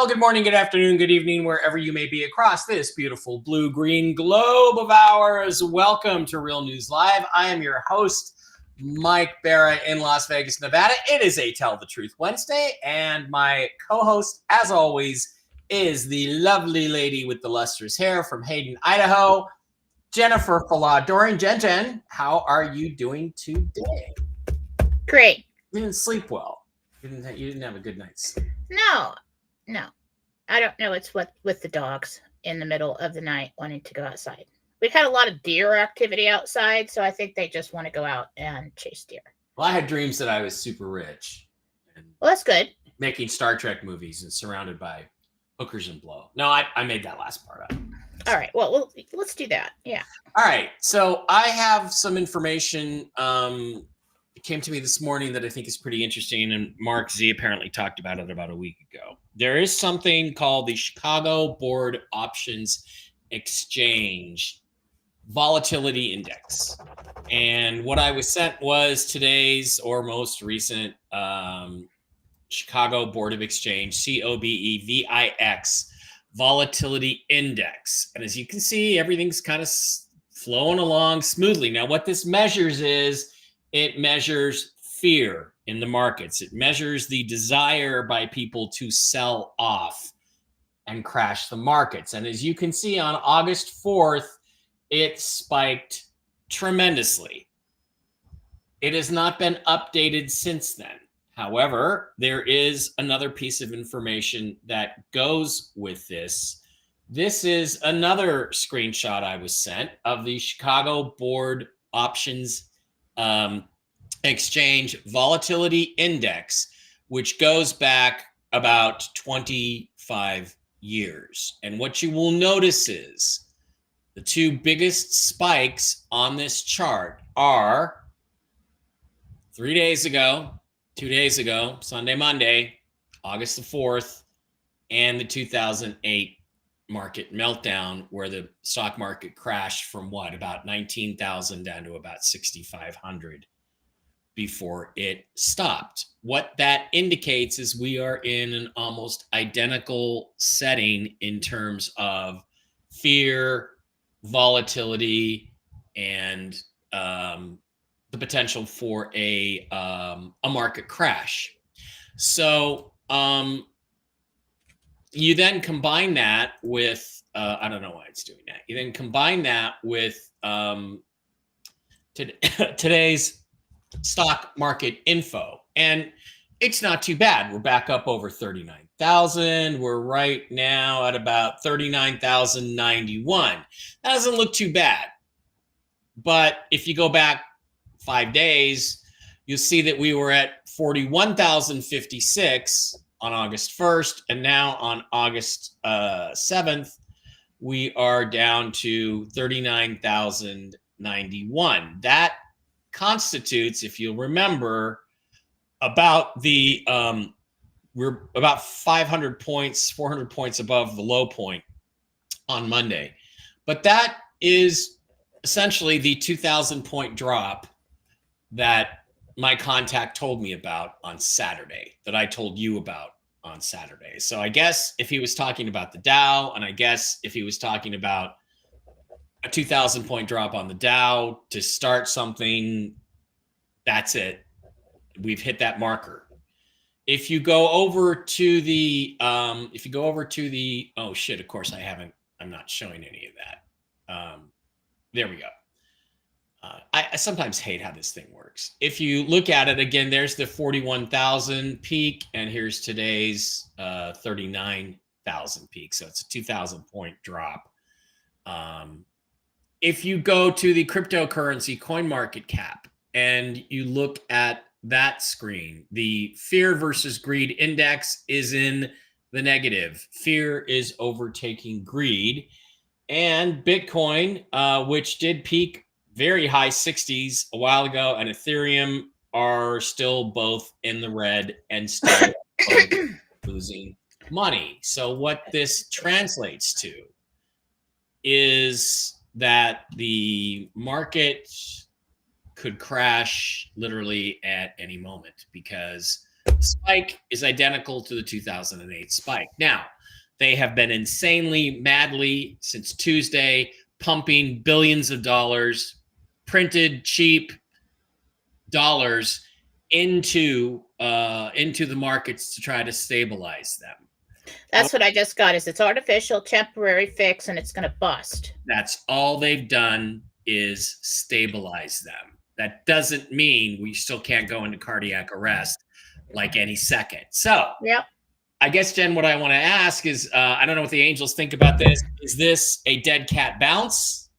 Good morning, good afternoon, good evening, wherever you may be across this beautiful blue-green globe of ours. Welcome to Real News Live. I am your host, Mike Barra in Las Vegas, Nevada. It is a Tell the Truth Wednesday, and my co-host, as always, is the lovely lady with the lustrous hair from Hayden, Idaho, Jennifer Falah-Doring. Jen, how are you doing today? Great. You didn't sleep well. You didn't have a good night's sleep. No. I don't know. It's what with the dogs in the middle of the night wanting to go outside. We've had a lot of deer activity outside, so I think they just want to go out and chase deer. Well, I had dreams that I was super rich. Well, that's good. Making Star Trek movies and surrounded by hookers and blow. No, I made that last part up. All right. Well, let's do that. Yeah. All right. So I have some information. It came to me this morning that I think is pretty interesting, and Mark Z apparently talked about it about a week ago. There is something called the Chicago Board Options Exchange Volatility Index. And what I was sent was today's or most recent Chicago Board of Exchange, COBEVIX, Volatility Index. And as you can see, everything's kind of flowing along smoothly. Now, what this measures is it measures fear in the markets. It measures the desire by people to sell off and crash the markets. And as you can see, on August 4th, it spiked tremendously. It has not been updated since then. However, there is another piece of information that goes with this. This is another screenshot I was sent of the Chicago Board Options Exchange Volatility Index, which goes back about 25 years. And what you will notice is the two biggest spikes on this chart are 3 days ago, 2 days ago, Sunday, Monday, August the 4th, and the 2008 market meltdown, where the stock market crashed from about 19,000 down to about 6,500 before it stopped. What that indicates is we are in an almost identical setting in terms of fear, volatility, and the potential for a market crash. So you then combine that with, I don't know why it's doing that. You then combine that with today's stock market info. And it's not too bad. We're back up over 39,000. We're right now at about 39,091. That doesn't look too bad. But if you go back 5 days, you'll see that we were at 41,056 on August 1st, and now on August 7th, we are down to 39,091. That constitutes, if you'll remember, about we're about 500 points, 400 points above the low point on Monday. But that is essentially the 2,000 point drop that my contact told me about on Saturday, that I told you about on Saturday. So I guess if he was talking about the Dow, and I guess if he was talking about a 2,000 point drop on the Dow to start something, that's it. We've hit that marker. If you go over to the, oh shit, of course I'm not showing any of that. There we go. I sometimes hate how this thing works. If you look at it again, there's the 41,000 peak, and here's today's 39,000 peak. So it's a 2,000 point drop. If you go to the cryptocurrency coin market cap and you look at that screen, the fear versus greed index is in the negative. Fear is overtaking greed. And Bitcoin, which did peak very high 60s a while ago, and Ethereum are still both in the red and still losing money. So what this translates to is that the market could crash literally at any moment because the spike is identical to the 2008 spike. Now, they have been insanely, madly since Tuesday, pumping billions of dollars, printed cheap dollars into the markets to try to stabilize them. That's what I just got. Is it's artificial, temporary fix, and it's going to bust. That's all they've done is stabilize them. That doesn't mean we still can't go into cardiac arrest like any second. So, yep. I guess, Jen, what I want to ask is, I don't know what the angels think about this. Is this a dead cat bounce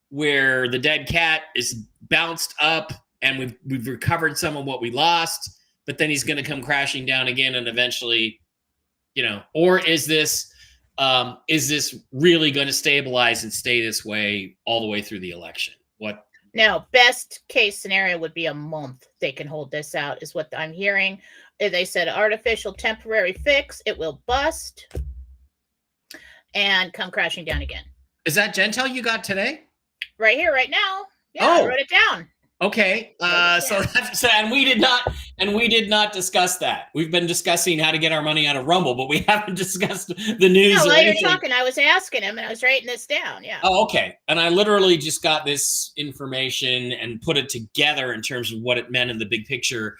where the dead cat is bounced up and we've recovered some of what we lost, but then he's going to come crashing down again and eventually, or is this really going to stabilize and stay this way all the way through the election? What? Now, best case scenario would be a month they can hold this out, is what I'm hearing. They said artificial temporary fix, it will bust and come crashing down again. Is that Gentel you got today? Right here, right now. Yeah, I wrote it down. Okay. And we did not discuss that. We've been discussing how to get our money out of Rumble, but we haven't discussed the news. No, while you're talking, I was asking him and I was writing this down. Yeah. Oh, okay. And I literally just got this information and put it together in terms of what it meant in the big picture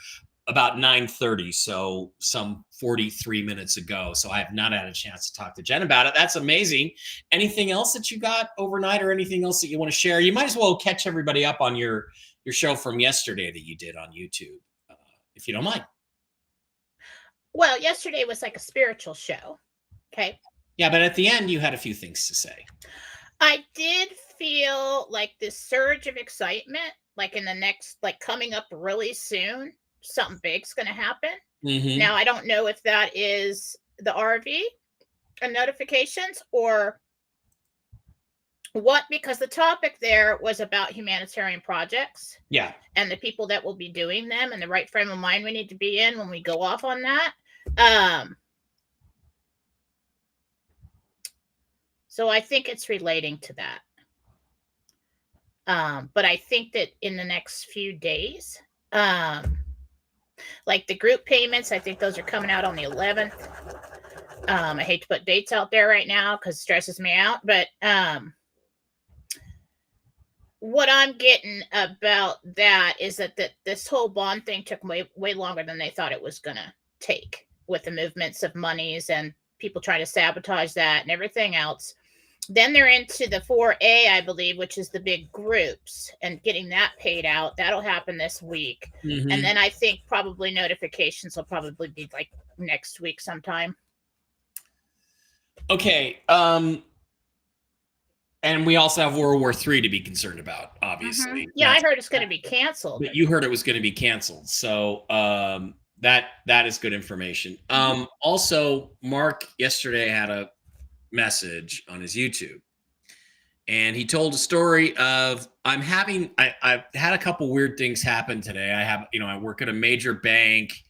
about 9:30. So some 43 minutes ago. So I have not had a chance to talk to Jen about it. That's amazing. Anything else that you got overnight or anything else that you want to share? You might as well catch everybody up on your show from yesterday that you did on YouTube, if you don't mind. Well, yesterday was like a spiritual show. Okay. Yeah, but at the end, you had a few things to say. I did feel like this surge of excitement, like in the next, like coming up really soon, something big's going to happen. Mm-hmm. Now, I don't know if that is the RV and notifications or what, because the topic there was about humanitarian projects. Yeah. And the people that will be doing them and the right frame of mind we need to be in when we go off on that. So I think it's relating to that. But I think that in the next few days, like the group payments, I think those are coming out on the 11th. I hate to put dates out there right now because it stresses me out, but what I'm getting about that is that this whole bond thing took way longer than they thought it was going to take, with the movements of monies and people trying to sabotage that and everything else. Then they're into the 4A, I believe, which is the big groups, and getting that paid out. That'll happen this week. Mm-hmm. And then I think probably notifications will probably be like next week sometime. Okay. And we also have World War III to be concerned about, obviously. Mm-hmm. Yeah, I heard it's going to be canceled. But you heard it was going to be canceled. So that is good information. Mm-hmm. Also, Mark yesterday had a message on his YouTube. And he told a story of, I've had a couple weird things happen today. I work at a major bank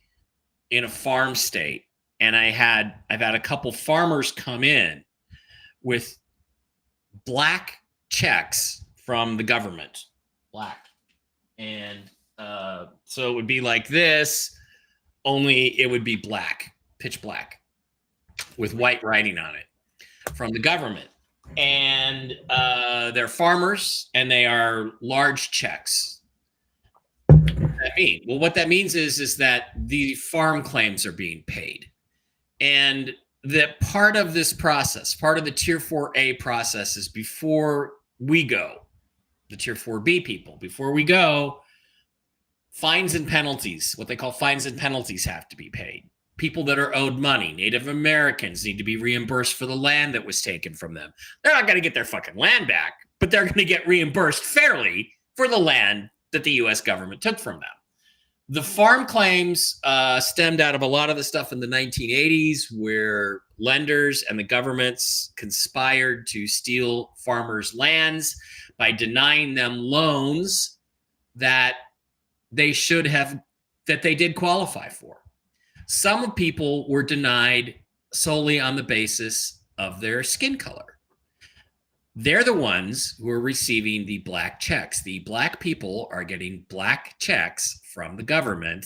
in a farm state. And I've had a couple farmers come in with black checks from the government, black. And so it would be like this, only it would be black, pitch black, with white writing on it from the government. And they're farmers, and they are large checks. What does that mean? Well, what that means is that the farm claims are being paid. And that part of this process, part of the Tier 4A process is before we go, the Tier 4B people, before we go, fines and penalties, what they call fines and penalties, have to be paid. People that are owed money, Native Americans, need to be reimbursed for the land that was taken from them. They're not going to get their fucking land back, but they're going to get reimbursed fairly for the land that the U.S. government took from them. The farm claims stemmed out of a lot of the stuff in the 1980s where lenders and the governments conspired to steal farmers' lands by denying them loans that they did qualify for. Some people were denied solely on the basis of their skin color. They're the ones who are receiving the black checks. The black people are getting black checks from the government.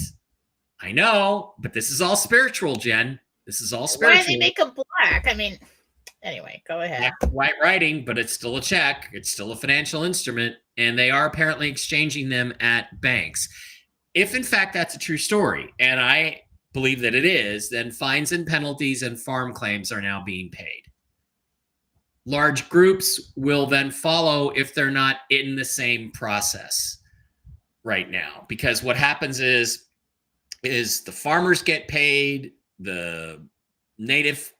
I know, but this is all spiritual, Jen. This is all spiritual. Why do they make them black? I mean, anyway, go ahead. Black, white writing, but it's still a check. It's still a financial instrument, and they are apparently exchanging them at banks. If, in fact, that's a true story, and I believe that it is, then fines and penalties and farm claims are now being paid. Large groups will then follow if they're not in the same process right now. Because what happens is the farmers get paid, the Native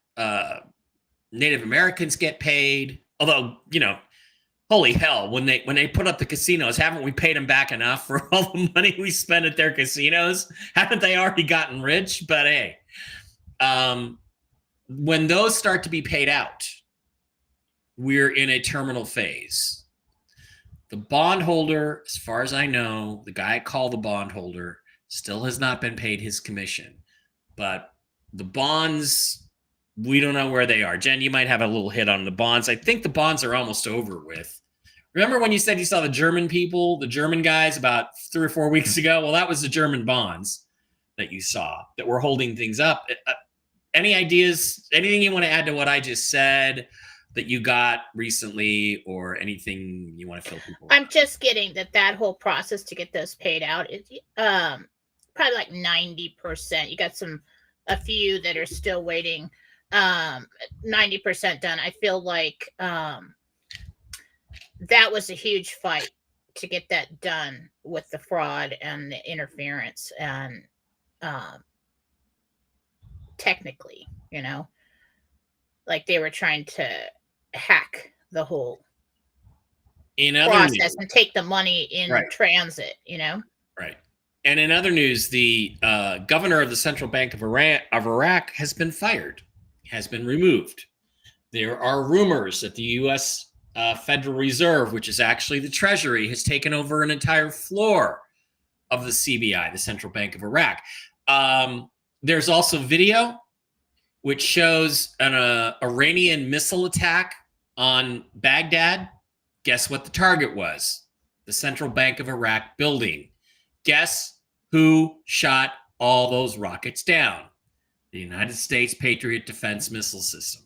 Americans get paid. Although, holy hell, when they put up the casinos, haven't we paid them back enough for all the money we spent at their casinos? Haven't they already gotten rich? But hey, when those start to be paid out, we're in a terminal phase. The bondholder, as far as I know, the guy I call the bondholder, still has not been paid his commission. But the bonds, we don't know where they are. Jen, you might have a little hit on the bonds. I think the bonds are almost over with. Remember when you said you saw the German people, the German guys about 3 or 4 weeks ago? Well, that was the German bonds that you saw that were holding things up. Any ideas, anything you want to add to what I just said that you got recently, or anything you want to fill people I'm just getting that whole process to get those paid out is probably like 90%. You got a few that are still waiting. 90% done. I feel like that was a huge fight to get that done with the fraud and the interference, and technically, like they were trying to hack the whole process and take the money in transit, Right. And in other news, the governor of the Central Bank of Iraq has been fired, has been removed. There are rumors that the U.S. Federal Reserve, which is actually the Treasury, has taken over an entire floor of the CBI, the Central Bank of Iraq. There's also video which shows an Iranian missile attack on Baghdad. Guess what the target was? The Central Bank of Iraq building. Guess who shot all those rockets down? The United States Patriot Defense Missile System.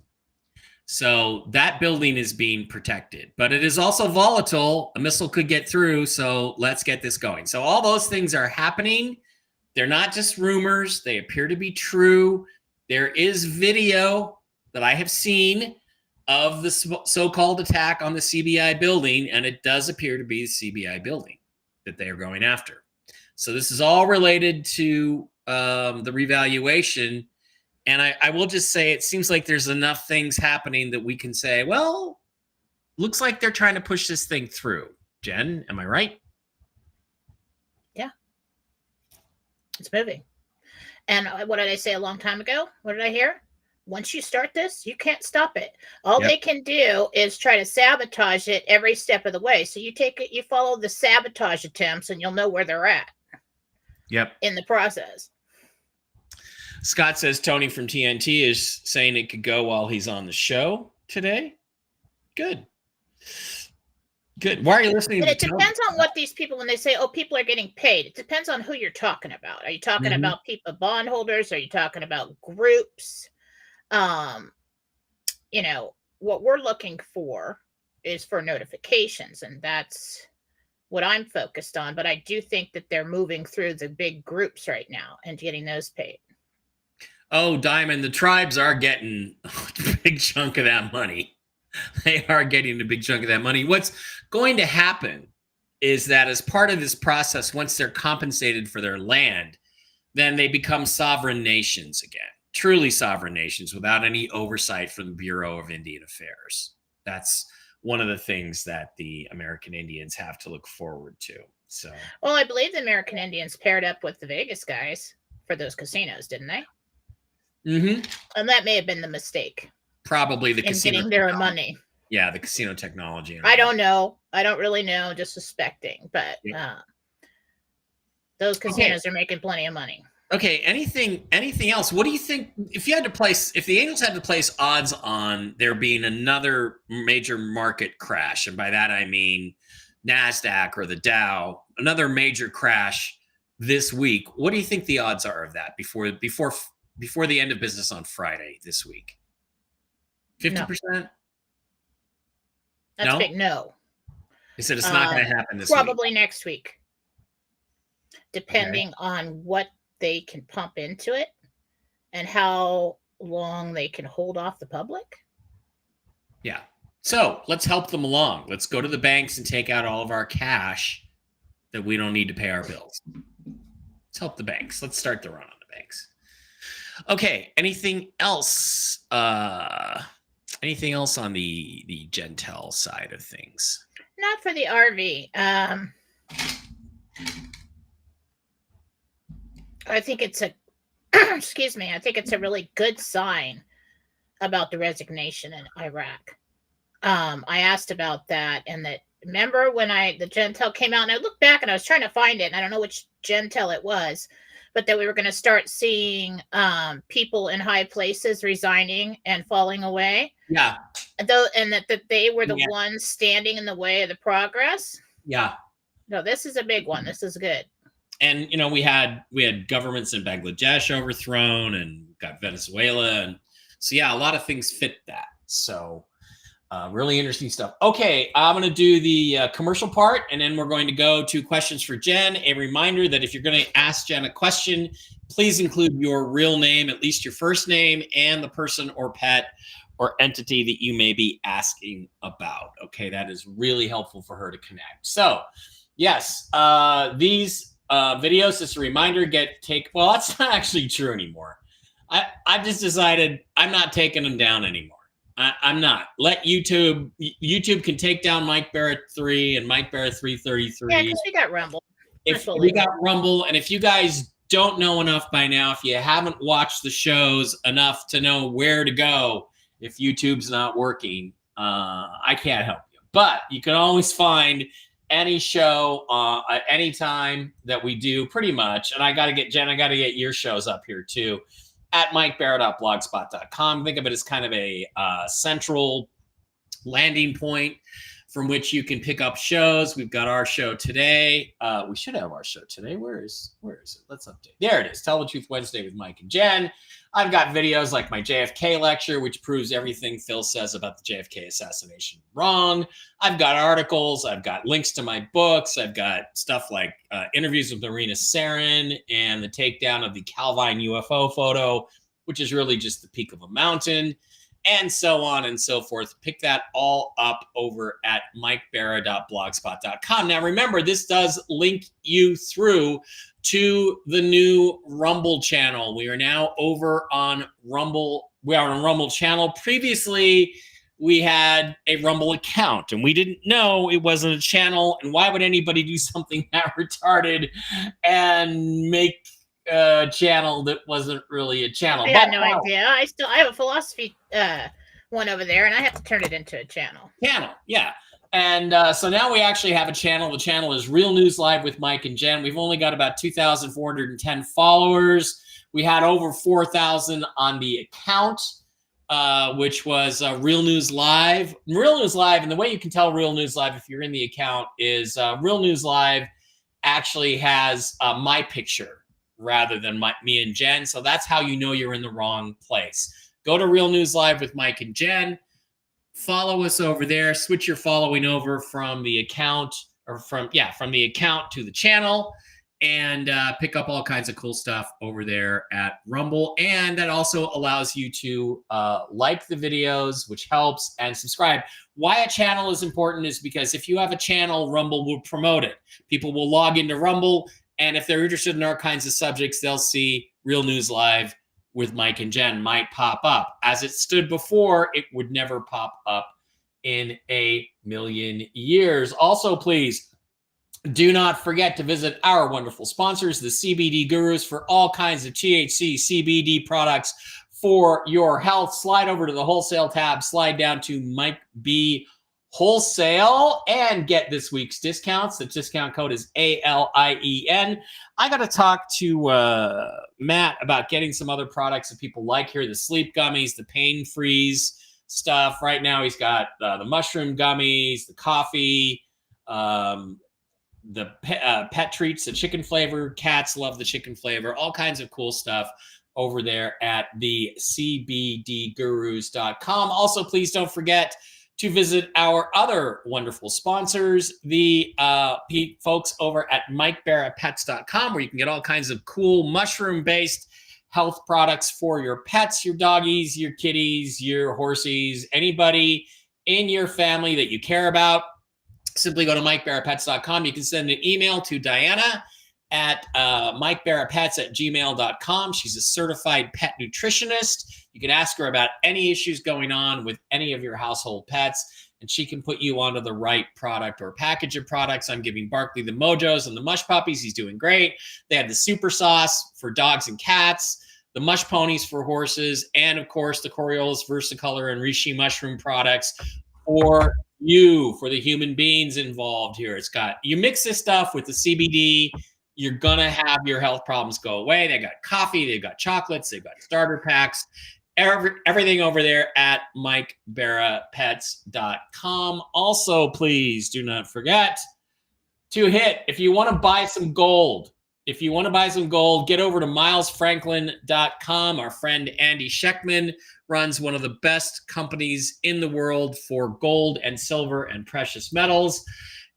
So that building is being protected, but it is also volatile. A missile could get through, so let's get this going. So all those things are happening. They're not just rumors. They appear to be true. There is video that I have seen of the so-called attack on the CBI building, and it does appear to be the CBI building that they are going after. So this is all related to the revaluation. And I will just say it seems like there's enough things happening that we can say, well, looks like they're trying to push this thing through. Jen, am I right? Yeah. It's moving. And what did I say a long time ago? What did I hear? Once you start this, you can't stop it. All they can do is try to sabotage it every step of the way. So you follow the sabotage attempts, and you'll know where they're at. Yep. In the process. Scott says Tony from TNT is saying it could go while he's on the show today. Good. Why are you listening? But it depends on what these people, when they say, oh, people are getting paid, it depends on who you're talking about. Are you talking about people, bondholders? Are you talking about groups? What we're looking for is for notifications, and that's what I'm focused on. But I do think that they're moving through the big groups right now and getting those paid. Oh, Diamond, the tribes are getting a big chunk of that money. They are getting a big chunk of that money. What's going to happen is that as part of this process, once they're compensated for their land, then they become sovereign nations again. Truly sovereign nations without any oversight from the Bureau of Indian Affairs. That's one of the things that the American Indians have to look forward to. So, well, I believe the American Indians paired up with the Vegas guys for those casinos, didn't they? mm-hmm. And that may have been the mistake Probably the in casino getting their technology. money. Yeah, the casino technology. And I all don't know. I don't really know. Just suspecting, but Yep. those casinos are making plenty of money. Okay. Anything else? What do you think if the Angels had to place odds on there being another major market crash, and by that I mean NASDAQ or the Dow, another major crash this week, what do you think the odds are of that before the end of business on Friday this week? 50%? That's big no. They said it's not going to happen this probably week. next week, depending on what they can pump into it and how long they can hold off the public. Yeah. So let's help them along. Let's go to the banks and take out all of our cash that we don't need to pay our bills. Let's help the banks. Let's start the run on the banks. Okay. Anything else? Anything else on the Gentel side of things? Not for the RV. I think it's a excuse me. I think it's a really good sign about the resignation in Iraq. I asked about that, and that remember when the Gentel came out, and I looked back and I was trying to find it, and I don't know which Gentel it was, but that we were going to start seeing people in high places resigning and falling away. Yeah. And that they were the ones standing in the way of the progress. Yeah. No, this is a big one. This is good. And we had governments in Bangladesh overthrown, and got Venezuela, and so yeah, a lot of things fit that. So really interesting stuff. Okay, I'm going to do the commercial part, and then we're going to go to questions for Jen. A reminder that if you're going to ask Jen a question, please include your real name, at least your first name, and the person or pet or entity that you may be asking about. Okay, that is really helpful for her to connect. So, yes, these videos, just a reminder, well, that's not actually true anymore. I've just decided I'm not taking them down anymore. I'm not. Let YouTube can take down Mike Barrett 3 and Mike Barrett 333. Yeah, because we got Rumble. We got Rumble, and if you guys don't know enough by now, if you haven't watched the shows enough to know where to go, if YouTube's not working, I can't help you. But you can always find any show at any time that we do, pretty much. And I got to get your shows up here too, at mikebarrett.blogspot.com. Think of it as kind of a central landing point from which you can pick up shows. We've got our show today. We should have our show today. Where is it? Let's update. There it is. Tell the Truth Wednesday with Mike and Jen. I've got videos like my JFK lecture, which proves everything Phil says about the JFK assassination wrong. I've got articles. I've got links to my books. I've got stuff like interviews with Marina Sarin and the takedown of the Calvine UFO photo, which is really just the peak of a mountain, and so on and so forth. Pick that all up over at mikebarra.blogspot.com. Now, remember, this does link you through to the new Rumble channel. We are now over on Rumble. We are on a Rumble channel. Previously, we had a Rumble account, and we didn't know it wasn't a channel. And why would anybody do something that retarded and make a channel that wasn't really a channel? I had no idea. I have a philosophy one over there, and I have to turn it into a channel. Yeah. And so now we actually have a channel. The channel is Real News Live with Mike and Jen. We've only got about 2,410 followers. We had over 4,000 on the account, which was Real News Live. Real News Live, and the way you can tell Real News Live if you're in the account is Real News Live actually has my picture rather than me and Jen. So that's how you know you're in the wrong place. Go to Real News Live with Mike and Jen. Follow us over there. Switch your following over from the account from the account to the channel, and pick up all kinds of cool stuff over there at Rumble. And that also allows you to like the videos, which helps, and subscribe. Why a channel is important is because if you have a channel, Rumble will promote it. People will log into Rumble, and if they're interested in our kinds of subjects, they'll see Real News Live with Mike and Jen might pop up. As it stood before, it would never pop up in a million years. Also, please Do not forget to visit our wonderful sponsors, the CBD Gurus, for all kinds of THC CBD products for your health. Slide over to the wholesale tab, slide down to Mike B Wholesale, and get this week's discounts. The discount code is ALIEN. I got to talk to Matt about getting some other products that people like here, the sleep gummies, the pain freeze stuff. Right now he's got the mushroom gummies, the coffee, the pet treats, the chicken flavor. Cats love the chicken flavor. All kinds of cool stuff over there at the cbdgurus.com. Also, please don't forget to visit our other wonderful sponsors, the folks over at MikeBarraPets.com, where you can get all kinds of cool mushroom-based health products for your pets, your doggies, your kitties, your horsies, anybody in your family that you care about. Simply go to MikeBarraPets.com. You can send an email to Diana at MikeBarraPets@gmail.com. She's a certified pet nutritionist. You can ask her about any issues going on with any of your household pets, and she can put you onto the right product or package of products. I'm giving Barkley the Mojos and the Mush Puppies. He's doing great. They have the Super Sauce for dogs and cats, the Mush Ponies for horses, and of course the Coriolis Versicolor and Reishi mushroom products for you, for the human beings involved here. It's got, you mix this stuff with the CBD, you're gonna have your health problems go away. They got coffee, they've got chocolates, they've got starter packs, everything over there at MikeBarraPets.com. Also, please do not forget to hit, if you want to buy some gold, get over to MilesFranklin.com. Our friend Andy Scheckman runs one of the best companies in the world for gold and silver and precious metals.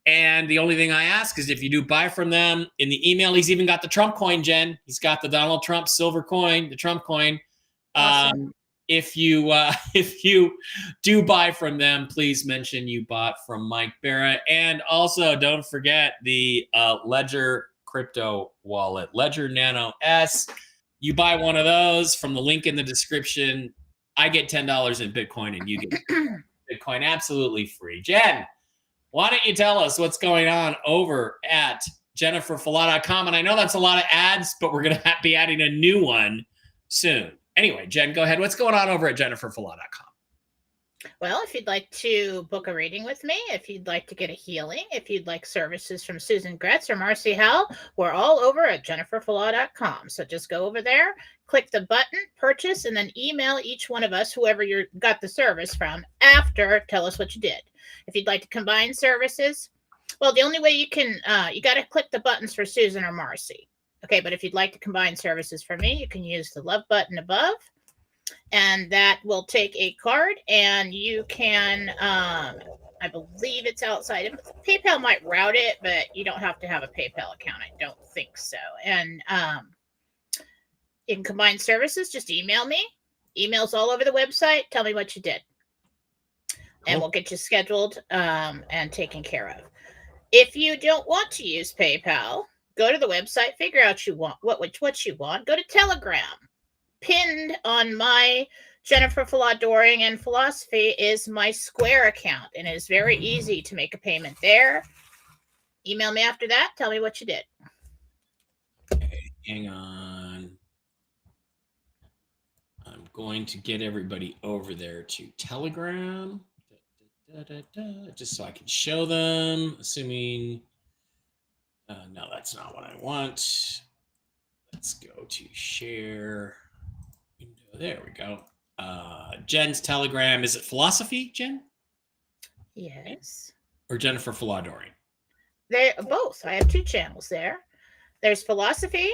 And the only thing I ask is if you do buy from them, in the email, he's even got the Trump coin, Jen. He's got the Donald Trump silver coin, the Trump coin. Awesome. If you do buy from them, please mention you bought from Mike Barra. And also don't forget the Ledger crypto wallet, Ledger Nano S. You buy one of those from the link in the description, I get $10 in Bitcoin and you get Bitcoin absolutely free. Jen, why don't you tell us what's going on over at JenniferFallah.com? And I know that's a lot of ads, but we're going to be adding a new one soon. Anyway, Jen, go ahead. What's going on over at JenniferFallah.com? Well, if you'd like to book a reading with me, if you'd like to get a healing, if you'd like services from Susan Gretz or Marcy Howell, we're all over at JenniferFallah.com. So just go over there, click the button, purchase, and then email each one of us, whoever you got the service from, after, tell us what you did. If you'd like to combine services, well, the only way you can, you got to click the buttons for Susan or Marcy. Okay, but if you'd like to combine services for me, you can use the love button above, and that will take a card, and you can, I believe it's outside. PayPal might route it, but you don't have to have a PayPal account. I don't think so. And you can combine services. Just email me. Emails all over the website. Tell me what you did. And we'll get you scheduled and taken care of. If you don't want to use PayPal, go to the website, figure out what you want. Go to Telegram. Pinned on my Jennifer Fallah Doring and Philosophy is my Square account, and it is very easy to make a payment there. Email me after that. Tell me what you did. Okay, hang on. I'm going to get everybody over there to Telegram. Just so I can show them, assuming... no, that's not what I want. Let's go to share... There we go. Jen's Telegram. Is it Philosophy, Jen? Yes. Or Jennifer Fallah Doring? They're both. I have two channels there. There's Philosophy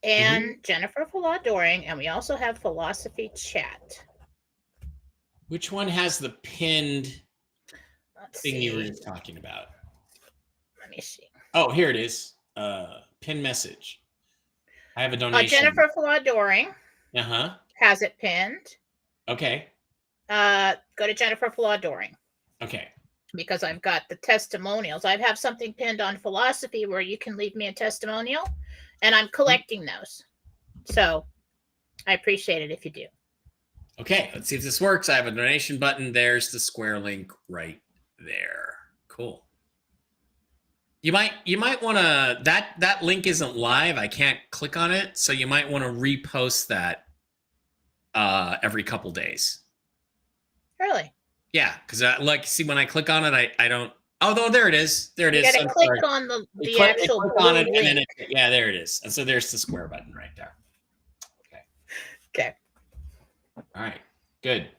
and Jennifer Fallah Doring, and we also have Philosophy Chat. Which one has the pinned thing you were just talking about? Let me see. Oh, here it is. Pin message. I have a donation. Jennifer Fallah Doring. Uh-huh. Has it pinned. Okay. Go to Jennifer Fallah Doring. Okay. Because I've got the testimonials. I have something pinned on Philosophy where you can leave me a testimonial, and I'm collecting those. So I appreciate it if you do. Okay, let's see if this works. I have a donation button. There's the Square link right there. Cool. You might want to that link isn't live. I can't click on it, so you might want to repost that every couple days. Really? Yeah, because like see when I click on it, I don't. Oh no, there it is. There it You is. got to I'm click sorry. on You the actual click on blue it, and then link. yeah, there it is. And so there's the square button right there. Okay. Okay. All right. Good.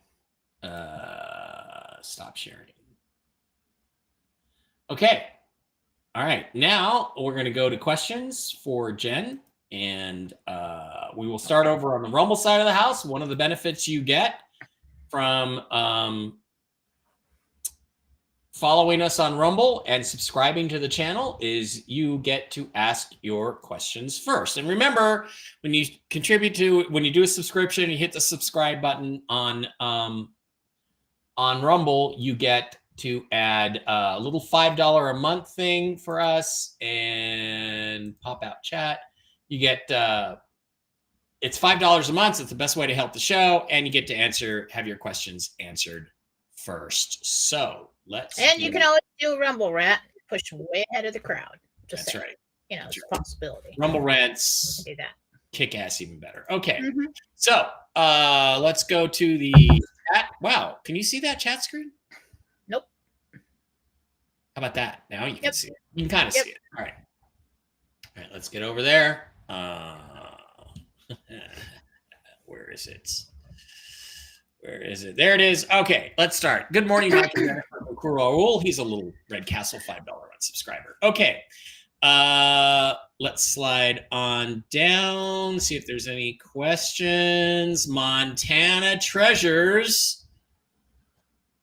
Stop sharing. Okay. All right. Now we're going to go to questions for Jen, and we will start over on the Rumble side of the house. One of the benefits you get from following us on Rumble and subscribing to the channel is you get to ask your questions first. And remember, when you when you do a subscription, you hit the subscribe button on Rumble, you get to add a little $5 a month thing for us and pop out chat. You get it's $5 a month. So it's the best way to help the show, and you get to have your questions answered first. So And you can always do a Rumble Rat, push way ahead of the crowd. Just that's saying. Right. It's a possibility. Rumble Rants do that. Kick ass even better. Okay. Mm-hmm. So let's go to the chat. Wow. Can you see that chat screen? Nope. How about that? Now you can see it. You can kind of see it. All right. All right. Let's get over there. Where is it? Where is it? There it is. Okay, let's start. Good morning, Dr. Jennifer Raul. He's a little Red Castle $5 subscriber. Okay, let's slide on down. See if there's any questions. Montana Treasures,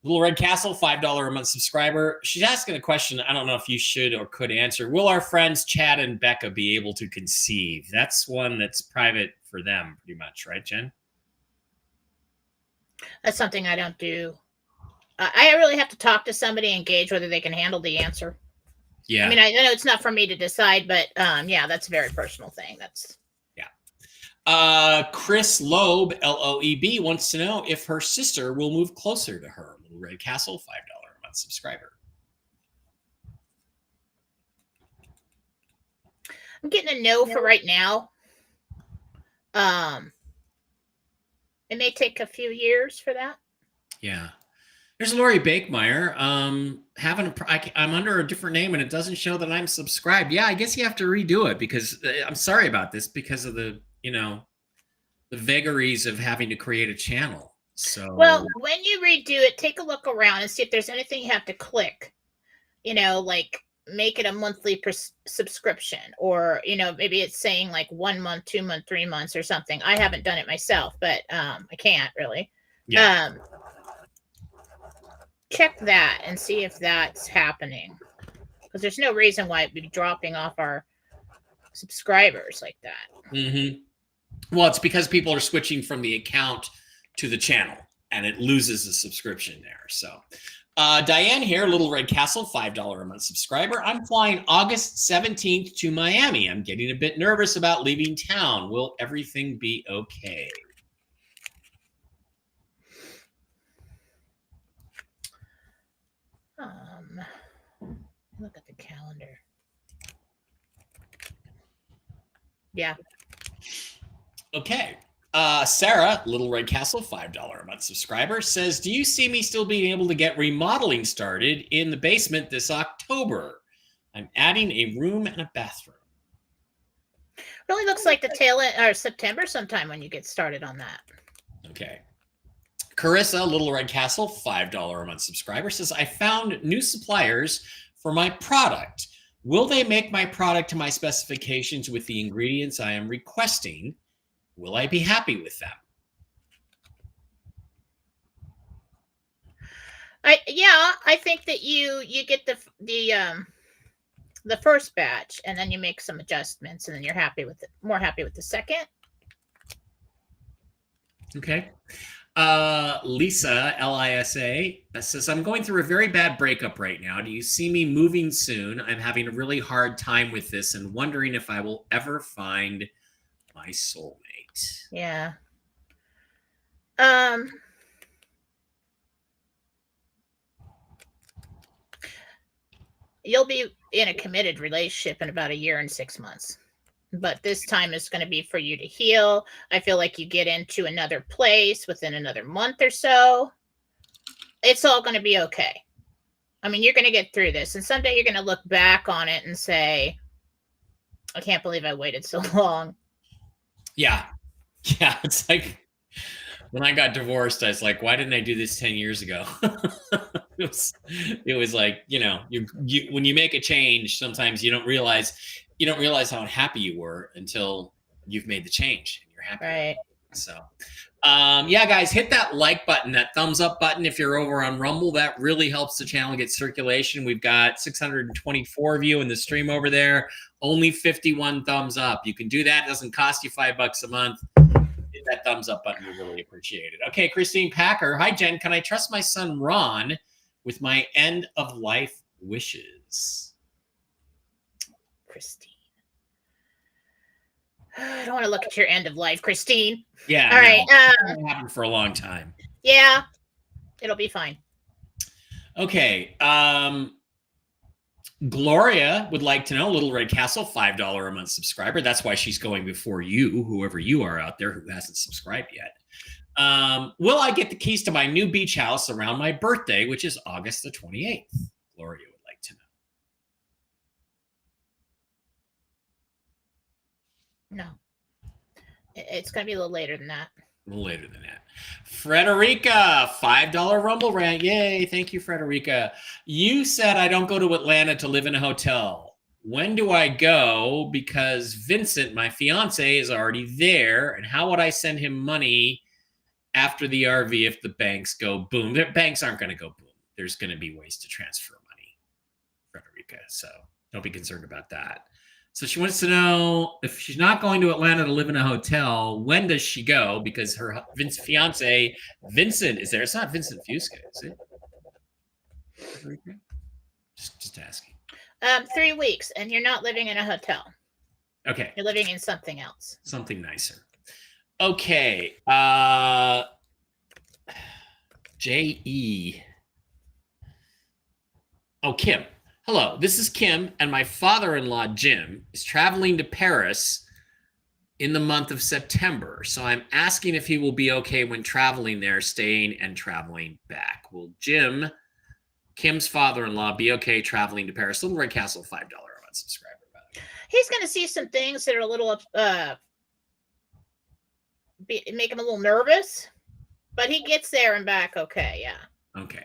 Little Red Castle $5 a month subscriber. She's asking a question. I don't know if you should or could answer. Will our friends Chad and Becca be able to conceive? That's one that's private for them, pretty much, right, Jen? That's something I don't do. I really have to talk to somebody and gauge whether they can handle the answer. Yeah. I mean, I know it's not for me to decide, but yeah, that's a very personal thing. That's Chris Loeb, Loeb, wants to know if her sister will move closer to her. Little Red Castle, $5 a month subscriber. I'm getting a no for right now. It may take a few years for that. Yeah. There's Lori Bakemeyer. I'm under a different name and it doesn't show that I'm subscribed. Yeah, I guess you have to redo it because I'm sorry about this because of the vagaries of having to create a channel. So well, when you redo it, take a look around and see if there's anything you have to click. Like make it a monthly subscription, or maybe it's saying like 1 month, 2 month, 3 months or something. I haven't done it myself, but I can't really. Yeah. Check that and see if that's happening, because there's no reason why it'd be dropping off our subscribers like that. Mm-hmm. Well, it's because people are switching from the account to the channel and it loses the subscription there. So Diane here, Little Red Castle, $5 a month subscriber. I'm flying August 17th to Miami. I'm getting a bit nervous about leaving town. Will everything be okay? Look at the calendar. Yeah. Okay. Sarah, Little Red Castle, $5 a month subscriber, says, do you see me still being able to get remodeling started in the basement this October? I'm adding a room and a bathroom. Really looks like the tail end or September sometime when you get started on that. Okay. Carissa, Little Red Castle, $5 a month subscriber, says, I found new suppliers for my product. Will they make my product to my specifications with the ingredients I am requesting? Will I be happy with them? I think that you get the first batch and then you make some adjustments and then you're happy with it, more happy with the second. Okay. Lisa, Lisa, says, I'm going through a very bad breakup right now. Do you see me moving soon? I'm having a really hard time with this and wondering if I will ever find my soulmate. Yeah. in a committed relationship in about a year and 6 months. But this time is going to be for you to heal. I feel like you get into another place within another month or so. It's all going to be okay. I mean, you're going to get through this. And someday you're going to look back on it and say, I can't believe I waited so long. Yeah. Yeah. It's like when I got divorced, I was like, why didn't I do this 10 years ago? it was like, you when you make a change, sometimes you don't realize how unhappy you were until you've made the change and you're happy. Right. So, yeah, guys, hit that like button, that thumbs up button if you're over on Rumble. That really helps the channel get circulation. We've got 624 of you in the stream over there. Only 51 thumbs up. You can do that. It doesn't cost you $5 a month. Hit that thumbs up button. We really appreciate it. Okay, Christine Packer. Hi, Jen. Can I trust my son Ron with my end of life wishes? Christine. I don't want to look at your end of life, Christine. Yeah. All right. It's happened for a long time. Yeah, it'll be fine. Okay. Gloria would like to know, Little Red Castle, $5 a month subscriber. That's why she's going before you, whoever you are out there who hasn't subscribed yet. Will I get the keys to my new beach house around my birthday, which is August the 28th? Gloria would like to know. No. It's going to be a little later than that. A little later than that. Frederica, $5 Rumble rant. Yay. Thank you, Frederica. You said I don't go to Atlanta to live in a hotel. When do I go? Because Vincent, my fiance, is already there. And how would I send him money after the RV if the banks go boom? The banks aren't going to go boom. There's going to be ways to transfer money, Frederica. So don't be concerned about that. So she wants to know, if she's not going to Atlanta to live in a hotel, when does she go? Because her fiance, Vincent, is there. It's not Vincent Fusca, is it? Just asking. 3 weeks, and you're not living in a hotel. Okay. You're living in something else. Something nicer. Okay. J.E. Oh, Kim. Hello, this is Kim, and my father-in-law, Jim, is traveling to Paris in the month of September. So I'm asking if he will be okay when traveling there, staying and traveling back. Will Jim, Kim's father-in-law, be okay traveling to Paris? Little Red Castle, $5 a month subscriber. He's going to see some things that are a little, make him a little nervous, but he gets there and back okay, yeah. Okay.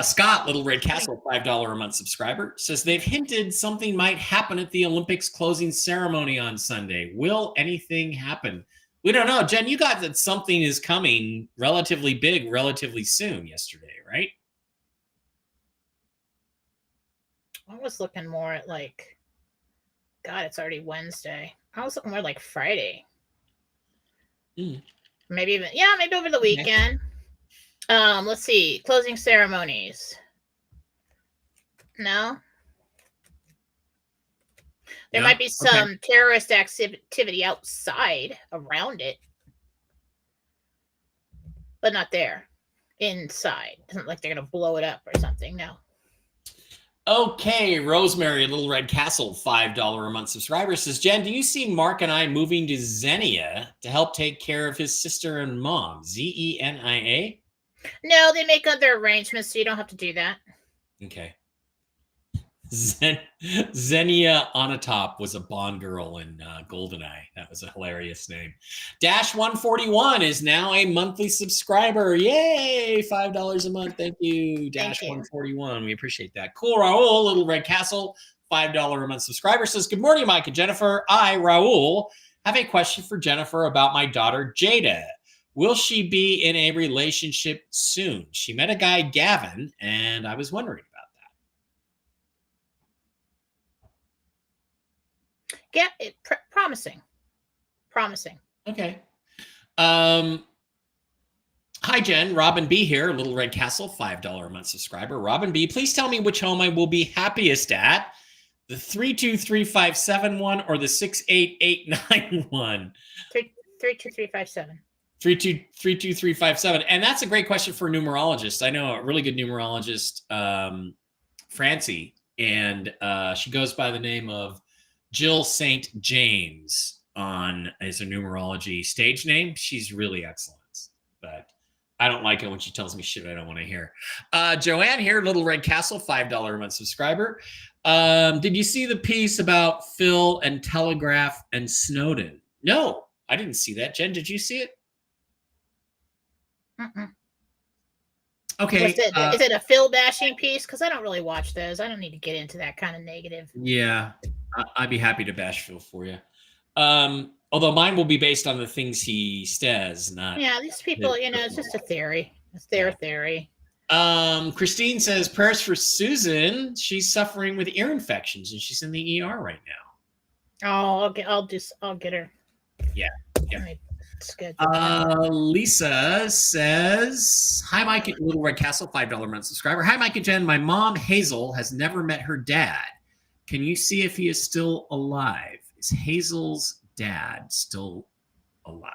Scott, Little Red Castle, $5 a month subscriber, says they've hinted something might happen at the Olympics closing ceremony on Sunday. Will anything happen? We don't know. Jen, you got that something is coming relatively big, relatively soon yesterday, right? I was looking more at God, it's already Wednesday. I was looking more like Friday. Maybe even, maybe over the weekend. Okay. Let's see. Closing ceremonies. No. There might be some terrorist activity outside around it, but not there. Inside. It isn't like they're going to blow it up or something. No. Okay. Rosemary, Little Red Castle, $5 a month subscriber, says, Jen, do you see Mark and I moving to Xenia to help take care of his sister and mom? Zenia? No, they make other arrangements, so you don't have to do that. Okay. Xenia Onatop was a Bond girl in GoldenEye. That was a hilarious name. Dash 141 is now a monthly subscriber. Yay! $5 a month. Thank you, Dash 141. We appreciate that. Cool, Raul, Little Red Castle, $5 a month subscriber, says, good morning, Mike and Jennifer. I, Raul, have a question for Jennifer about my daughter, Jada. Will she be in a relationship soon? She met a guy, Gavin, and I was wondering about that. Promising. Okay. Hi, Jen. Robin B here, Little Red Castle, $5 a month subscriber. Robin B, please tell me which home I will be happiest at, the 32357 one or the 68891 one? 32357. 32357. And that's a great question for a numerologist. I know a really good numerologist, Francie, and she goes by the name of Jill St. James as a numerology stage name. She's really excellent, but I don't like it when she tells me shit I don't want to hear. Joanne here, Little Red Castle, $5 a month subscriber. Did you see the piece about Phil and Telegraph and Snowden? No, I didn't see that. Jen, did you see it? Okay. Is it a Phil bashing piece? Because I don't really watch those. I don't need to get into that kind of negative. Yeah, I'd be happy to bash Phil for you. Although mine will be based on the things he says, not. Yeah, these people, it's just a theory. It's their theory. Christine says prayers for Susan. She's suffering with ear infections and she's in the ER right now. Oh, I'll get her. Yeah. It's good. Lisa says, hi, Mike at Little Red Castle, $5 a month subscriber. Hi, Mike and Jen. My mom, Hazel, has never met her dad. Can you see if he is still alive? Is Hazel's dad still alive?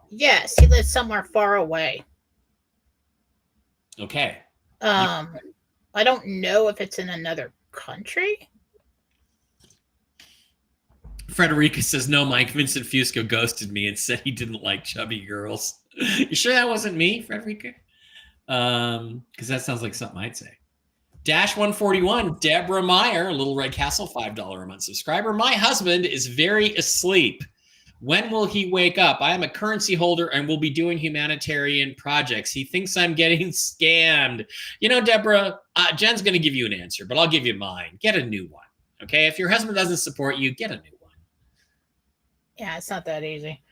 Yes, he lives somewhere far away. Okay. I don't know if it's in another country. Frederica says, no, Mike, Vincent Fusco ghosted me and said he didn't like chubby girls. You sure that wasn't me, Frederica? Because that sounds like something I'd say. Dash 141, Deborah Meyer, Little Red Castle, $5 a month subscriber. My husband is very asleep. When will he wake up? I am a currency holder and will be doing humanitarian projects. He thinks I'm getting scammed. Deborah, Jen's going to give you an answer, but I'll give you mine. Get a new one. Okay? If your husband doesn't support you, get a new one. Yeah, it's not that easy.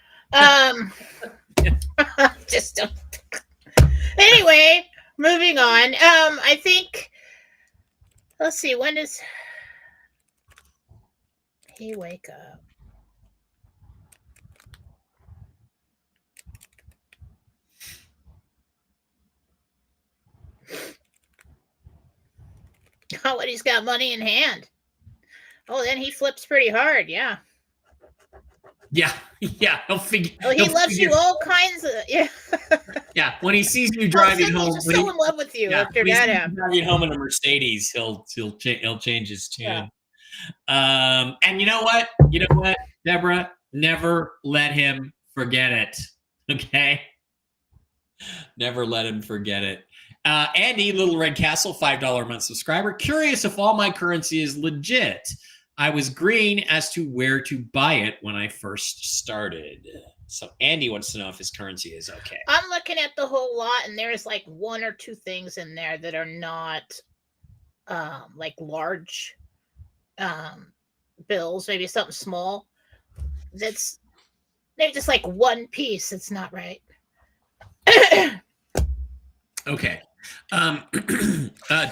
Just don't. Anyway, moving on. I think, let's see, when does he wake up? Oh, when he's got money in hand. Oh, then he flips pretty hard. Yeah. Yeah. He'll figure. Oh, he loves you all kinds of. Yeah. Yeah. When he sees you driving home, he's so in love with you after that. Driving home in a Mercedes, he'll change his tune. Yeah. And you know what, Deborah, never let him forget it. Okay. Never let him forget it. Andy, Little Red Castle, $5 a month subscriber. Curious if all my currency is legit. I was green as to where to buy it when I first started. So Andy wants to know if his currency is okay. I'm looking at the whole lot, and there's like one or two things in there that are not like large bills, maybe something small. That's maybe just like one piece. It's not right. Okay.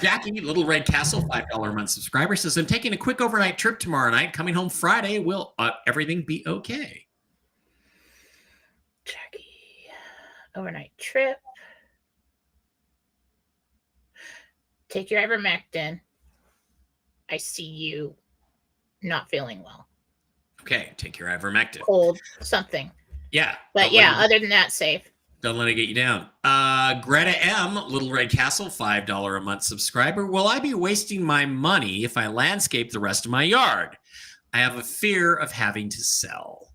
Jackie, Little Red Castle, $5 a month subscriber, says, I'm taking a quick overnight trip tomorrow night. Coming home Friday. Will everything be okay? Jackie, overnight trip. Take your ivermectin. I see you not feeling well. Okay, take your ivermectin. Cold, something. Yeah. But yeah, other than that, safe. Don't let it get you down. Greta M, Little Red Castle, $5 a month subscriber. Will I be wasting my money if I landscape the rest of my yard? I have a fear of having to sell.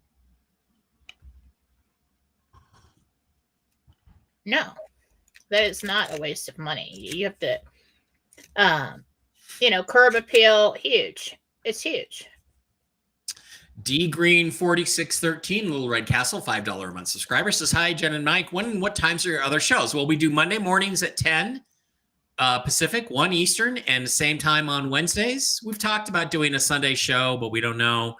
No, that is not a waste of money. You have to, curb appeal, huge. It's huge. D Green 4613, Little Red Castle, $5 a month subscriber, says, hi, Jen and Mike. When and what times are your other shows? Well, we do Monday mornings at 10 Pacific, 1 Eastern, and the same time on Wednesdays. We've talked about doing a Sunday show, but we don't know.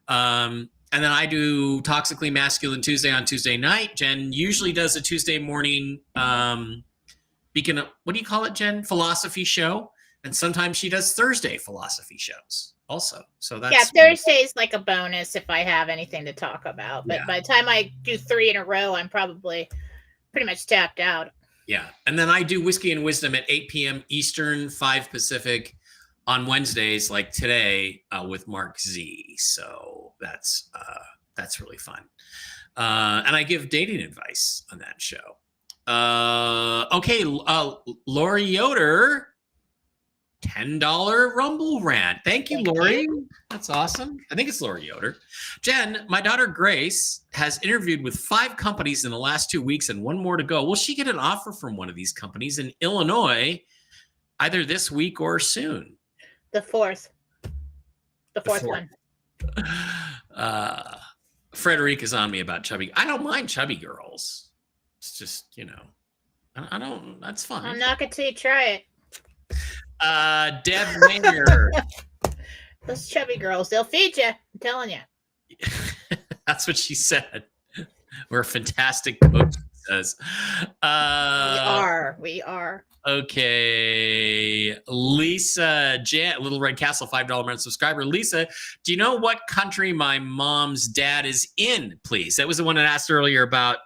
And then I do Toxically Masculine Tuesday on Tuesday night. Jen usually does a Tuesday morning beacon of, what do you call it, Jen? Philosophy show. And sometimes she does Thursday philosophy shows also. So that's Thursday's like a bonus if I have anything to talk about. But by the time I do 3 in a row, I'm probably pretty much tapped out. Yeah. And then I do Whiskey and Wisdom at 8 p.m. Eastern, 5 Pacific on Wednesdays, like today, with Mark Z. So that's really fun. And I give dating advice on that show. Okay. Lori Yoder $10 Rumble rant. Thank you, Thank Lori. you. That's awesome. I think it's Lori Yoder. Jen, my daughter Grace has interviewed with 5 companies in the last 2 weeks and one more to go. Will she get an offer from one of these companies in Illinois either this week or soon? The fourth fourth. one. Frederic is on me about chubby. I don't mind chubby girls. It's just, I don't, that's fine. I'm not going to try it. Deb Mayer. Those chubby girls, they'll feed you. I'm telling you. That's what she said. We're a fantastic coach, she says. We are. Okay. Lisa Jan, Little Red Castle, $5 month subscriber. Lisa, do you know what country my mom's dad is in, please? That was the one that asked earlier about,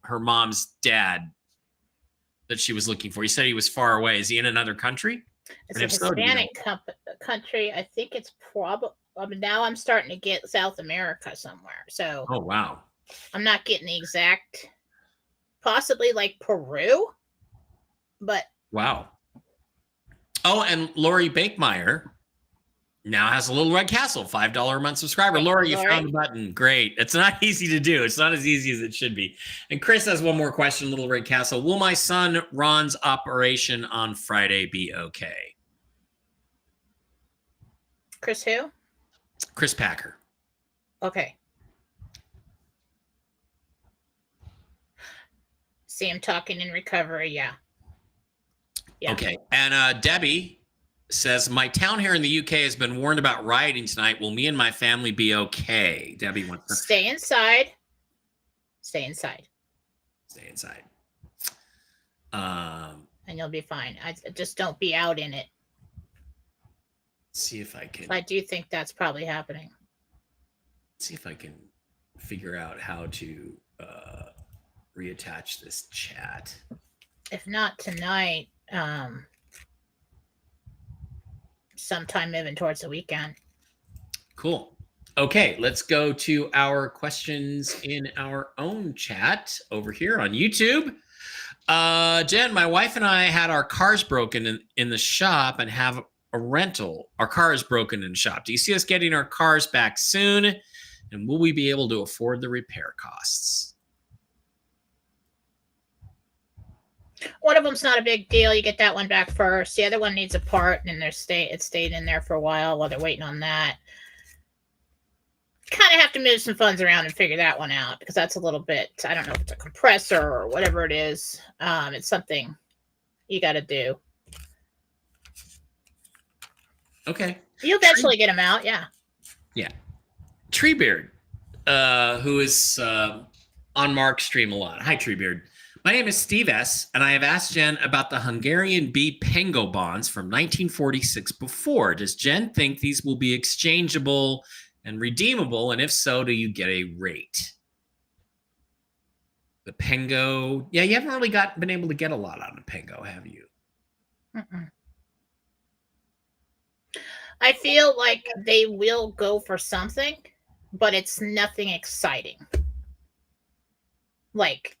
her mom's dad that she was looking for. You said he was far away. Is he in another country? It's a Hispanic country. I think it's probably, now I'm starting to get South America somewhere. So, oh, wow. I'm not getting the exact, possibly like Peru, but. Wow. Oh, and Lori Bakemeyer now has a Little Red Castle, $5 a month subscriber. Lori, you found the button. Great. It's not easy to do. It's not as easy as it should be. And Chris has one more question, Little Red Castle. Will my son Ron's operation on Friday be okay? Chris who? Chris Packer. Okay. See him talking in recovery, yeah. Okay. And Debbie says, my town here in the UK has been warned about rioting tonight. Will me and my family be okay? Debbie wants to stay inside. Stay inside. Stay inside. And you'll be fine. Just don't be out in it. See if I can. I do think that's probably happening. See if I can figure out how to reattach this chat. If not tonight, sometime moving towards the weekend. Cool. Okay, let's go to our questions in our own chat over here on YouTube. Jen, my wife and I had our cars broken in the shop and have a rental. Our car is broken in the shop. Do you see us getting our cars back soon? And will we be able to afford the repair costs? One of them's not a big deal. You get that one back first. The other one needs a part, and it stayed in there for a while they're waiting on that. Kind of have to move some funds around and figure that one out, because that's a little bit, I don't know if it's a compressor or whatever it is. It's something you got to do. Okay. You'll eventually get them out, yeah. Yeah. Treebeard, who is on Mark's stream a lot. Hi, Treebeard. My name is Steve S., and I have asked Jen about the Hungarian B Pengo bonds from 1946 before. Does Jen think these will be exchangeable and redeemable? And if so, do you get a rate? The Pengo, yeah, you haven't really been able to get a lot on the Pengo, have you? Mm-mm. I feel like they will go for something, but it's nothing exciting. Like,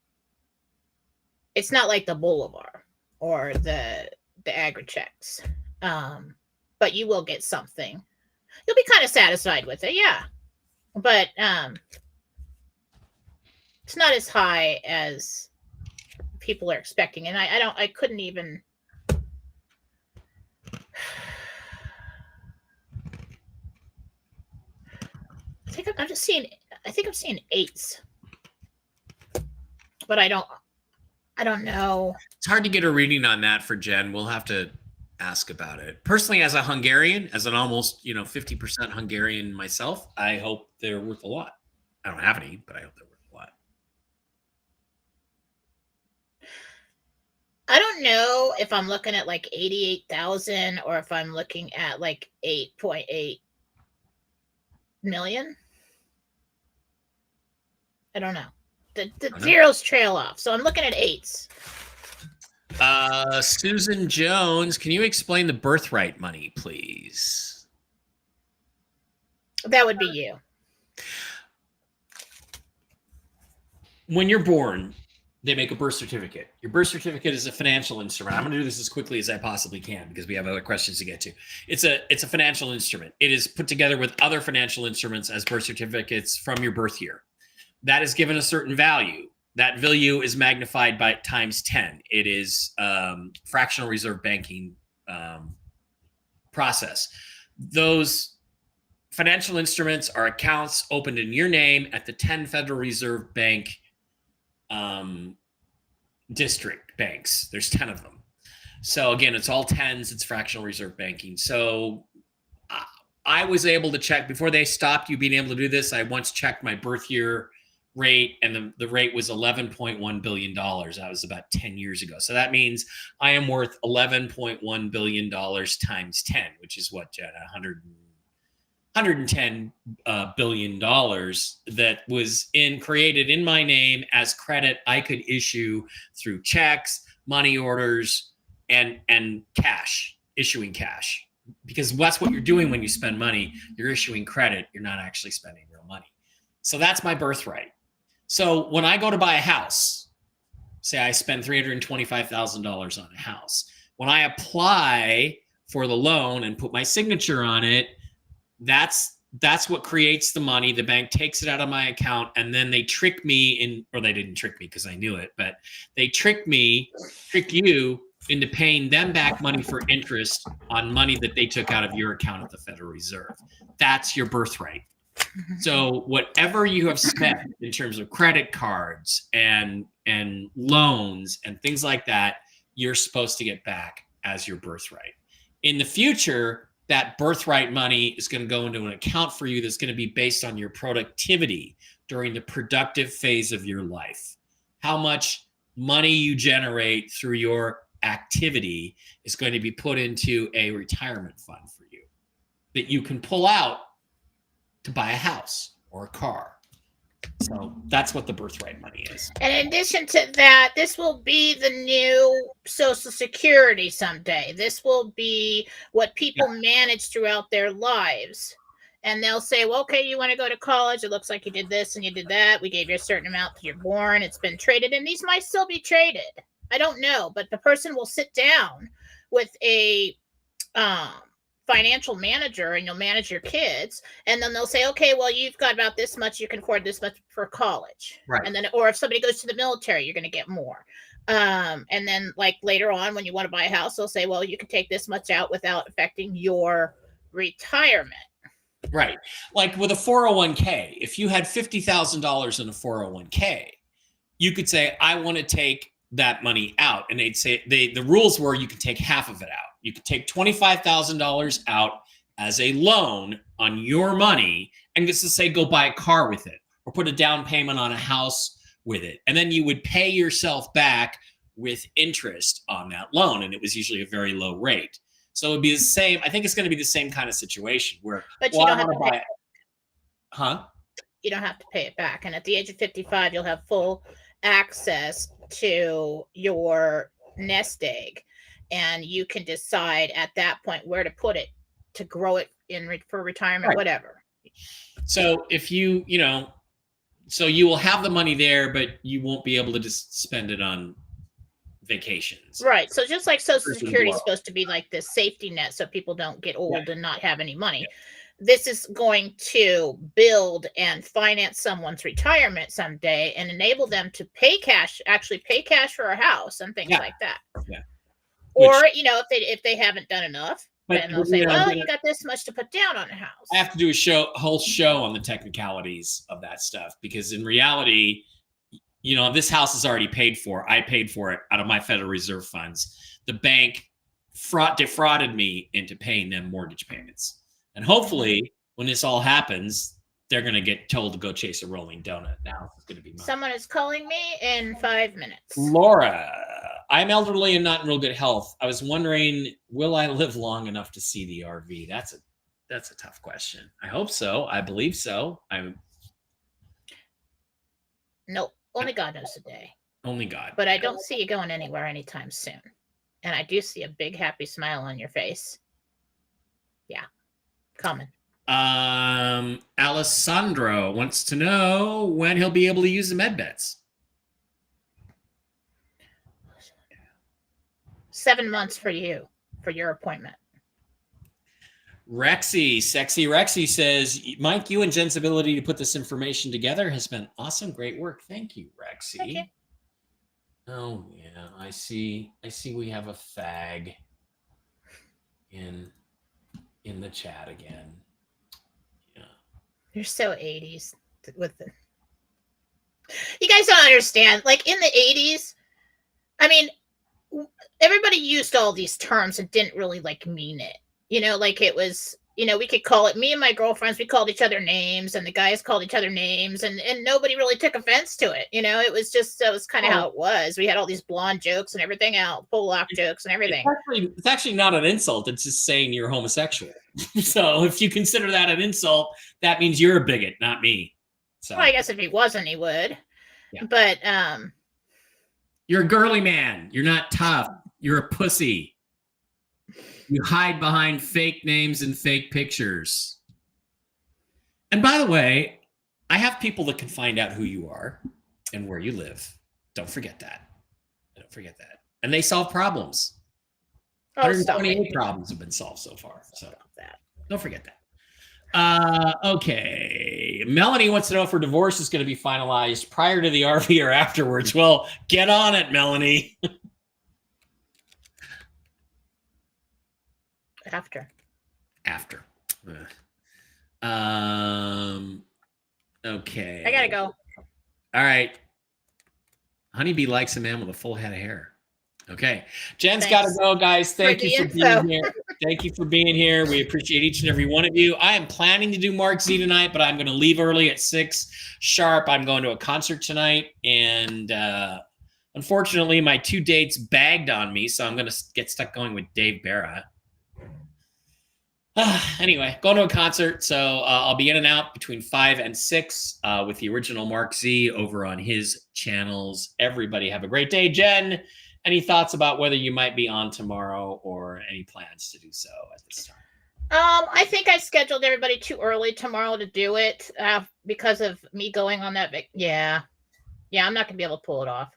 it's not like the Bolivar or the agri-checks. But you will get something. You'll be kind of satisfied with it, yeah. But it's not as high as people are expecting. And I couldn't even. I'm seeing 8s. But I don't know. It's hard to get a reading on that for Jen. We'll have to ask about it. Personally, as a Hungarian, as an almost 50% Hungarian myself, I hope they're worth a lot. I don't have any, but I hope they're worth a lot. I don't know if I'm looking at like 88,000 or if I'm looking at like 8.8 million. I don't know. The zeros trail off, so I'm looking at 8s. Susan Jones, can you explain the birthright money, please? That would be you. When you're born, they make a birth certificate. Your birth certificate is a financial instrument. I'm going to do this as quickly as I possibly can because we have other questions to get to. It's a financial instrument. It is put together with other financial instruments as birth certificates from your birth year. That is given a certain value. That value is magnified by times 10. It is fractional reserve banking process. Those financial instruments are accounts opened in your name at the 10 Federal Reserve Bank district banks. There's 10 of them. So again, it's all tens. It's fractional reserve banking. So I was able to check before they stopped you being able to do this. I once checked my birth year rate, and the rate was $11.1 billion. That was about 10 years ago. So that means I am worth $11.1 billion times 10, which is what, Jen, $110 billion that was created in my name as credit I could issue through checks, money orders, and cash, issuing cash. Because that's what you're doing when you spend money. You're issuing credit. You're not actually spending real money. So that's my birthright. So when I go to buy a house, say I spend $325,000 on a house, when I apply for the loan and put my signature on it, that's what creates the money. The bank takes it out of my account, and then they trick me or they didn't trick me because I knew it, but they trick you into paying them back money for interest on money that they took out of your account at the Federal Reserve. That's your birthright. So whatever you have spent in terms of credit cards and loans and things like that, you're supposed to get back as your birthright. In the future, that birthright money is going to go into an account for you that's going to be based on your productivity during the productive phase of your life. How much money you generate through your activity is going to be put into a retirement fund for you that you can pull out to buy a house or a car. So that's what the birthright money is. And in addition to that, this will be the new Social Security someday. This will be what people manage throughout their lives. And they'll say, well, okay, you want to go to college. It looks like you did this and you did that. We gave you a certain amount till you're born. It's been traded. And these might still be traded. I don't know. But the person will sit down with a financial manager, and you'll manage your kids, and then they'll say, okay, well, you've got about this much, you can afford this much for college, right? And then, or if somebody goes to the military, you're going to get more. And then like later on, when you want to buy a house, they'll say, well, you can take this much out without affecting your retirement. Right. Like with a 401k, if you had $50,000 in a 401k, you could say, I want to take that money out. And they'd say the rules were you could take half of it out. You could take $25,000 out as a loan on your money and just to say, go buy a car with it or put a down payment on a house with it. And then you would pay yourself back with interest on that loan. And it was usually a very low rate. So it'd be the same. I think it's going to be the same kind of situation where, but you don't have to pay it. You don't have to pay it back. And at the age of 55, you'll have full access to your nest egg, and you can decide at that point where to put it to grow it for retirement, right. Whatever. So if you will have the money there, but you won't be able to just spend it on vacations. Right. So just like Social Security is supposed to be like this safety net so people don't get old and not have any money. Yeah. This is going to build and finance someone's retirement someday and enable them to actually pay cash for a house and things like that. Yeah. Or, if they haven't done enough, then they'll say, well, you got this much to put down on a house. I have to do a whole show on the technicalities of that stuff, because in reality, this house is already paid for. I paid for it out of my Federal Reserve funds. The bank defrauded me into paying them mortgage payments. And hopefully, when this all happens, they're going to get told to go chase a rolling donut. Now it's going to be mine. Someone is calling me in 5 minutes. Laura, I'm elderly and not in real good health. I was wondering, will I live long enough to see the RV? That's a tough question. I hope so. I believe so. Nope. Only God knows the day. Only God. But I don't see you going anywhere anytime soon. And I do see a big happy smile on your face. Yeah. Coming. Alessandro wants to know when he'll be able to use the med beds. 7 months for you for your appointment. Rexy, sexy Rexy says, Mike, you and Jen's ability to put this information together has been awesome. Great work. Thank you, Rexy. Thank you. Oh yeah, I see we have a fag in the chat again. Yeah. You're so 80s with the. You guys don't understand. Like in the 80s, I mean, everybody used all these terms and didn't really like mean it. You know, like it was, you know, we could call it, me and my girlfriends, we called each other names, and the guys called each other names, and nobody really took offense to it. You know, it was just, that was kind of how it was. We had all these blonde jokes and everything else, Polak jokes and everything. It's actually not an insult. It's just saying you're homosexual. So if you consider that an insult, that means you're a bigot, not me. So well, I guess if he wasn't, he would. Yeah. But you're a girly man. You're not tough. You're a pussy. You hide behind fake names and fake pictures. And by the way, I have people that can find out who you are and where you live. Don't forget that. Don't forget that. And they solve problems. 128 problems have been solved so far. So don't forget that. Okay. Melanie wants to know if her divorce is going to be finalized prior to the RV or afterwards. Well, get on it, Melanie. After. Okay. I gotta go. All right. Honeybee likes a man with a full head of hair. Okay. Jen's got to go, guys. Thank you for being here. Thank you for being here. We appreciate each and every one of you. I am planning to do Mark Z tonight, but I'm going to leave early at 6 sharp. I'm going to a concert tonight, and unfortunately, my 2 dates bagged on me, so I'm going to get stuck going with Dave Barra. Anyway, going to a concert, so I'll be in and out between 5 and 6 with the original Mark Z over on his channels. Everybody have a great day. Jen, any thoughts about whether you might be on tomorrow or any plans to do so at this time? I think I scheduled everybody too early tomorrow to do it because of me going on that. Yeah, I'm not going to be able to pull it off.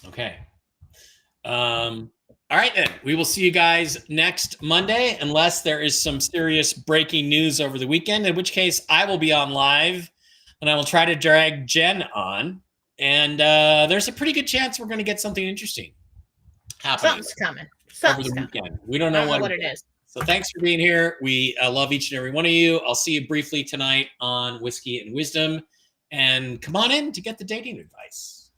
Okay. All right, then. We will see you guys next Monday, unless there is some serious breaking news over the weekend, in which case I will be on live, and I will try to drag Jen on. And there's a pretty good chance we're going to get something interesting happening. Something's coming. Over the weekend. We don't know what it is. So thanks for being here. We love each and every one of you. I'll see you briefly tonight on Whiskey and Wisdom. And come on in to get the dating advice.